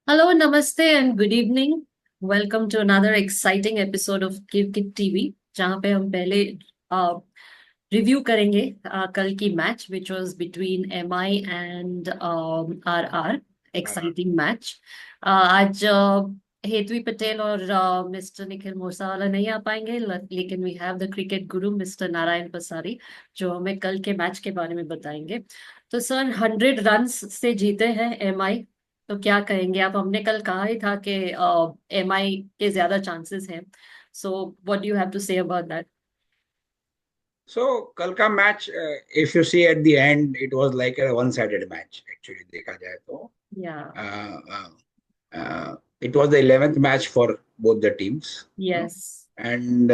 Hello, namaste, and good evening. Welcome to another exciting episode of Cricket TV, जहाँ पे हम पहले review करेंगे कल की match which was between MI and RR हाँ। Exciting match. आज हेतवी पटेल और मिस्टर निखिल मोसावाला नहीं आ पाएंगे, लेकिन we have the cricket Guru mister Narayan पसारी जो हमें कल के मैच के बारे में बताएंगे। तो सर, 100 रन से जीते हैं एमआई, तो क्या कहेंगे आप? हमने कल कहा ही था कि एमआई के ज्यादा चांसेस हैं, so what do you have to say about that? So कल का match, if you see at the end, it was like a one sided match actually देखा जाए तो। Ya. It was the 11th match for both the teams, no. Yes. And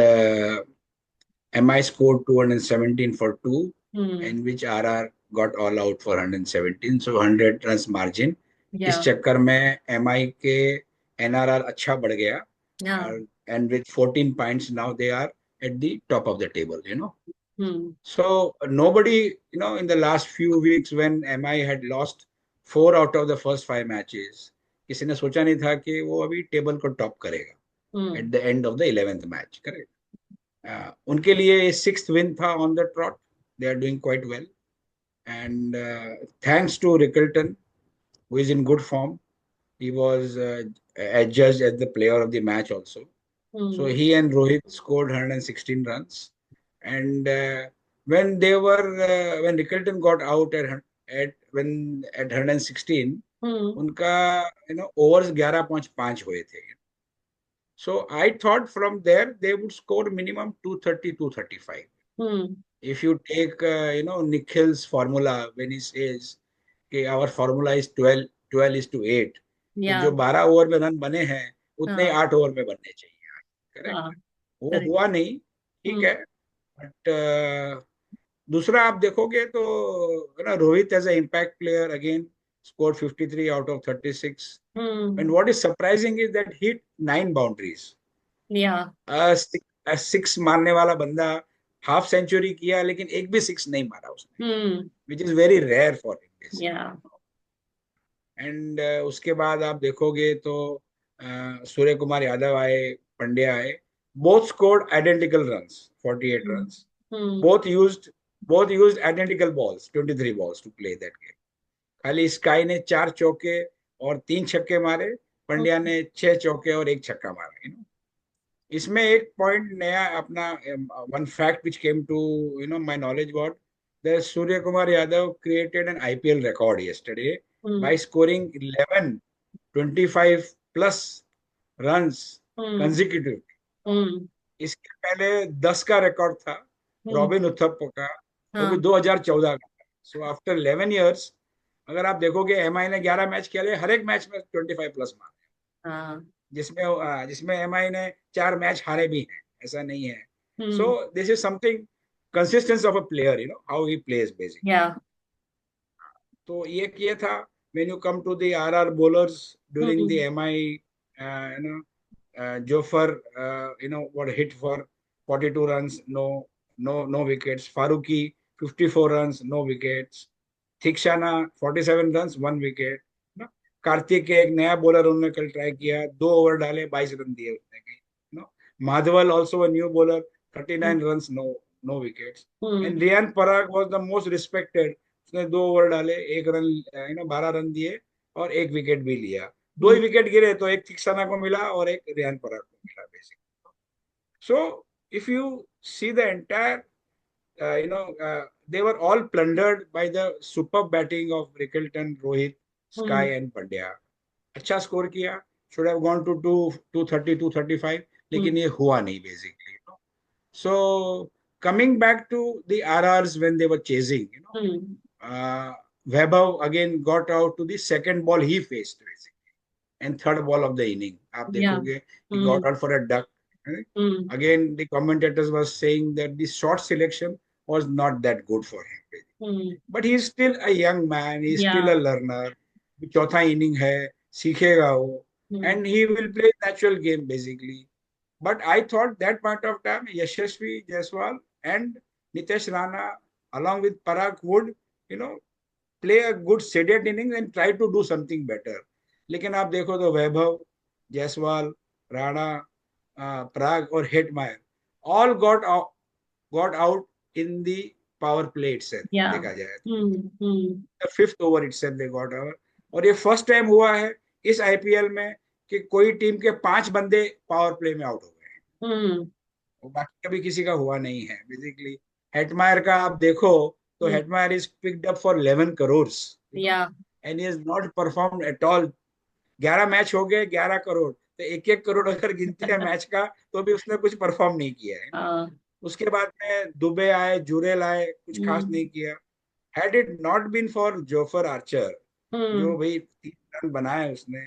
MI scored 217 for 2, hmm. in which RR got all out for 117, so 100 runs margin. या। इस चक्कर में MI के NRR अच्छा बढ़ गया, या। and with 14 points now they are at the top of the table. Hmm. So nobody, in the last few weeks when MI had lost 4 out of the first 5 matches, किसी ने सोचा नहीं था कि वो अभी टेबल को टॉप करेगा हम्म। at the end of the 11th match, correct? उनके लिए 6th win था on the trot. They are doing quite well, and thanks to Rickleton, who is in good form. He was adjudged as the player of the match also. So hmm. he and Rohit scored 116 runs. And when Rickleton got out at 116, हम्म। उनका overs 11.5 हुए थे. So I thought from there they would score minimum 230, 235. Hmm. If you take Nikhil's formula when he says कि our formula is 12 is to 8, तो या। जो 12 over में run बने हैं उतने ही हाँ। 8 ओवर में बनने चाहिए। हाँ। करेक्ट। वो करेक्ट। हुआ नहीं, ठीक हम्म। है। बट दूसरा आप देखोगे तो Rohit as a impact player again scored 53 out of 36. And hmm. what is surprising is that he hit 9 boundaries. या। सिक्स मारने वाला बंदा हाफ सेंचुरी किया लेकिन एक भी सिक्स नहीं मारा उसने, hmm. Which is very rare for him ya. Basically. And उसके बाद आप देखोगे तो सूर्य कुमार यादव आए, पंड्या आए, both scored identical runs, 48 hmm. Runs. Hmm. both used both used identical balls, 23 balls to play that game. खाली स्काई ने 4 चौके और 3 छक्के मारे, पंड्या हम्म। ने 6 चौके और 1 छक्का मारा। इसमें एक पॉइंट नया अपना, one fact which came to my knowledge got, that Surya Kumar Yadav created an IPL record yesterday by hmm. scoring 11 25 plus runs hmm. consecutive. हम्म। इसके पहले 10 का रिकॉर्ड था हम्म। रॉबिन उथप्पा का, वो भी हाँ। 2014 का। सो आफ्टर 11 years, अगर आप देखोगे एमआई ने 11 मैच खेले, हर एक मैच में 25 प्लस मारे, हाँ। जिसमें एमआई ने 4 मैच हारे भी हैं, ऐसा नहीं है। So hmm. This is something, consistence of a player, how he plays basic. Ya. तो ये किया था। When you come to the RR bowlers during the hmm. MI, Jofar, what hit for 42 runs, no wickets. Faruqi, 54 runs, no wickets. Thikshana, 47 runs, 1 wicket. ना, कार्तिक के एक नया bowler उन्होंने कल ट्राई किया, 2 ओवर डाले, 22 रन दिए उसने। No, Madhwal also a new bowler, 39 runs, no wickets. Hmm. And Riyan Parag was the most respected, उसने 2 ओवर डाले, 1 रन, 12 रन दिए और 1 विकेट भी लिया। दो ही हम्म। विकेट गिरे तो एक थिक्साना को मिला और एक रियान पराग को मिला basically. So if you see the entire, they were all plundered by the superb batting of Rickleton, Rohit, Sky hmm. and Pandya. अच्छा स्कोर किया, should have gone to 230, 235, लेकिन हम्म। ये हुआ नहीं basically. So coming back to the RRs when they were chasing, hmm. uh, Vaibhav again got out to the second ball he faced basically, and third ball of the inning. आप या। देखोगे he got hmm. out for a duck. Right? Hmm. Again, the commentators were saying that the shot selection was not that good for him. Hmm. But he is still a young man. He is या। still a learner. चौथा inning है, सीखेगा वो, हम्म। and he will play natural game basically. But I thought that point of time, Yashasvi Jaiswal and Nitesh Rana, along with Parag, would, you know, play a good sedate innings and try to do something better. लेकिन आप देखो तो वैभव, जायसवाल, राणा, पराग और Hetmyer all got out in the power play itself, या। देखा जाए हम्म। तो fifth over itself they got out. और ये फर्स्ट टाइम हुआ है इस आईपीएल में कि कोई टीम के 5 बंदे पावर प्ले में आउट हो गए हैं। हम्म। वो बाकी कभी किसी का हुआ नहीं है बेसिकली। हेटमायर का आप देखो तो hmm. Hetmyer is picked up for 11 crore, ya. And he is not performed at all. 11 match हो गए, 11 करोड़, तो 1-1 करोड़ अगर गिनते हैं मैच का तो भी उसने कुछ परफॉर्म नहीं किया है। हाँ। उसके बाद में दुबे आए, जुरेल आए, कुछ खास हम्म। नहीं किया। Had it not been for Jofra Archer, जो हम्म। भाई 3 रन बनाए उसने,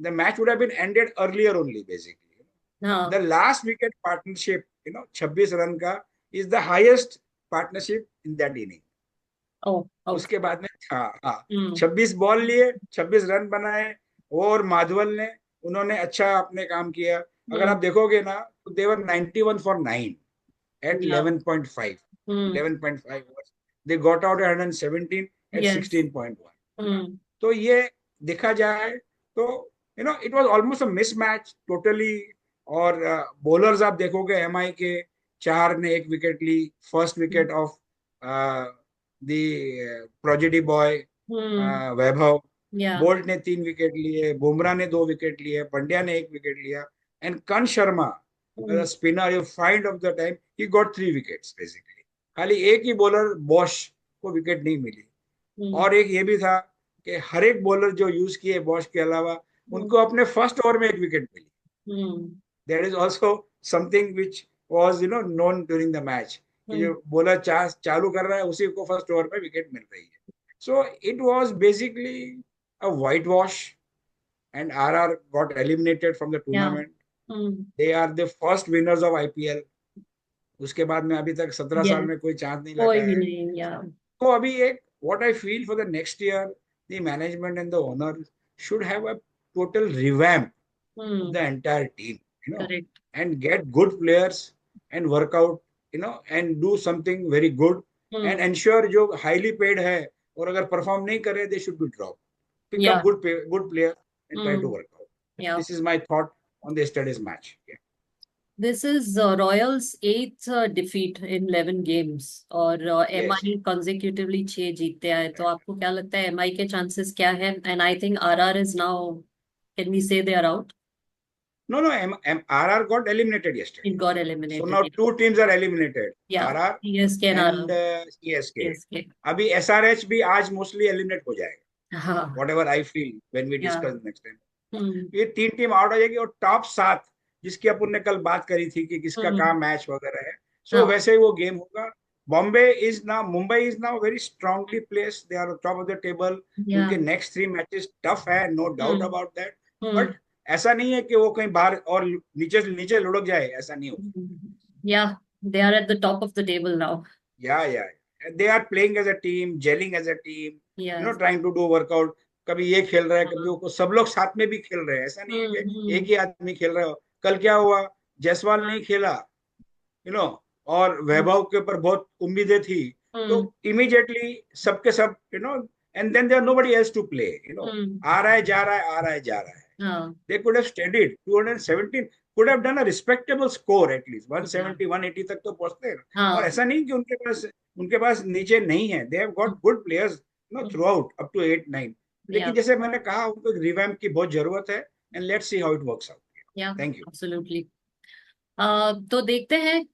the match would have been ended earlier only basically. हाँ। The last wicket partnership 26 run का is the highest partnership in that inning. Oh. Okay. उसके बाद में, हाँ हाँ, हम्म। 26 बॉल लिए, 26 रन बनाए। वो और माधवल ने, उन्होंने अच्छा अपने काम किया। अगर आप हम्म। देखोगे ना तो देवर 91 for 9 at yeah. 11.5, hmm. 11.5 overs. They got out at 117 at yes. 16.1, है ना? हम्म। तो ये देखा जाए तो it was almost a mismatch totally. और बॉलर्स आप देखोगे एमआई के, 4 ने 1 विकेट ली, first wicket of the prodigy boy hmm. Vaibhav. Yeah. Boult ने 3 विकेट लिए, बुमराह ने 2 विकेट लिए, पंड्या ने 1 विकेट लिया, and Karn Sharma hmm. Spinner you find of the time he got 3 wickets basically. खाली एक ही बॉलर बॉश को विकेट नहीं मिली। हम्म। और एक ये भी था कि हर एक बॉलर जो यूज किए बॉश के अलावा, हम्म। उनको अपने फर्स्ट ओवर में 1 विकेट मिली। Hmm. That is also something which was known during the match, कि जो हम्म। बॉलर चालू कर रहा है उसी को फर्स्ट ओवर में विकेट मिल रही है। So it was basically a whitewash, and RR got eliminated from the yeah. Tournament. Hmm. They are the first winners of IPL. उसके बाद में अभी तक 17 साल यस। में कोई चांस नहीं कोई लगा भी है। नहीं। या। तो अभी एक, what I feel for the next year, the management and the owners should have a total revamp of hmm. the entire team, correct. and get good players and work out, and do something very good, and hmm. ensure जो highly paid है और अगर perform नहीं करे, they should be dropped. Pick या। up good players and try to hmm. work out. या। This is my thought on the yesterday's match. Yeah. This is Royals eighth defeat in 11 games, और Yes. MI consecutively 6 जीतते आए। तो आपको क्या लगता है एमआई के चांसेस क्या है? And I think RR is now, can we say they are out? No, no, RR got eliminated yesterday. It got So now eliminated. two teams are eliminated, yeah. RR CSK and and RR. CSK. CSK. अभी SRH भी आज mostly eliminate हो जाएगा, हाँ। Whatever I feel when we yeah. Discuss next time. Hmm. ये 3 team out हो जाएगी, और टॉप 7 जिसकी अपन ने कल बात करी थी कि किसका हम्म। कहाँ मैच वगैरह है, सो हाँ। वैसे ही वो गेम होगा। Mumbai is now very strongly placed, they are top of the table. Yeah. उनके नेक्स्ट 3 मैचेस टफ है, no doubt hmm. About that. Hmm. But ऐसा नहीं है कि वो कहीं बाहर और नीचे नीचे लुढ़क जाए, ऐसा नहीं होगा। Yeah. They are at the top of the table now. Yeah. They are playing as a team, gelling as a team, yes. trying to do workout. कभी ये खेल रहा है, कभी वो, सब लोग साथ में भी खेल रहे हैं, ऐसा नहीं है कि एक हम्म। ही आदमी खेल रहा हो। कल क्या हुआ, जायसवाल नहीं खेला, यू नो और वैभव के ऊपर बहुत उम्मीदें थी। तो हम्म। इमीडिएटली सबके सब, and then there nobody else to play, hmm. आ रहा है जा रहा है, आ रहा है जा रहा है। हाँ। They could have steadied 217, could have done a respectable score at least 170 180 तक तो पहुंचते हैं। और हाँ। ऐसा नहीं कि उनके पास नीचे नहीं है, they have got good players throughout up to 8 9। या। लेकिन जैसे मैंने कहा, उनको रिवैम्प की बहुत जरूरत है, and let's see how it works out. Yeah. Thank you. Absolutely. तो देखते हैं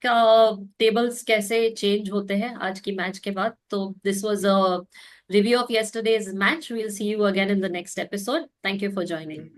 टेबल्स कैसे चेंज होते हैं आज की मैच के बाद। तो this was a review of yesterday's match. We will see you again in the next episode. Thank you for joining.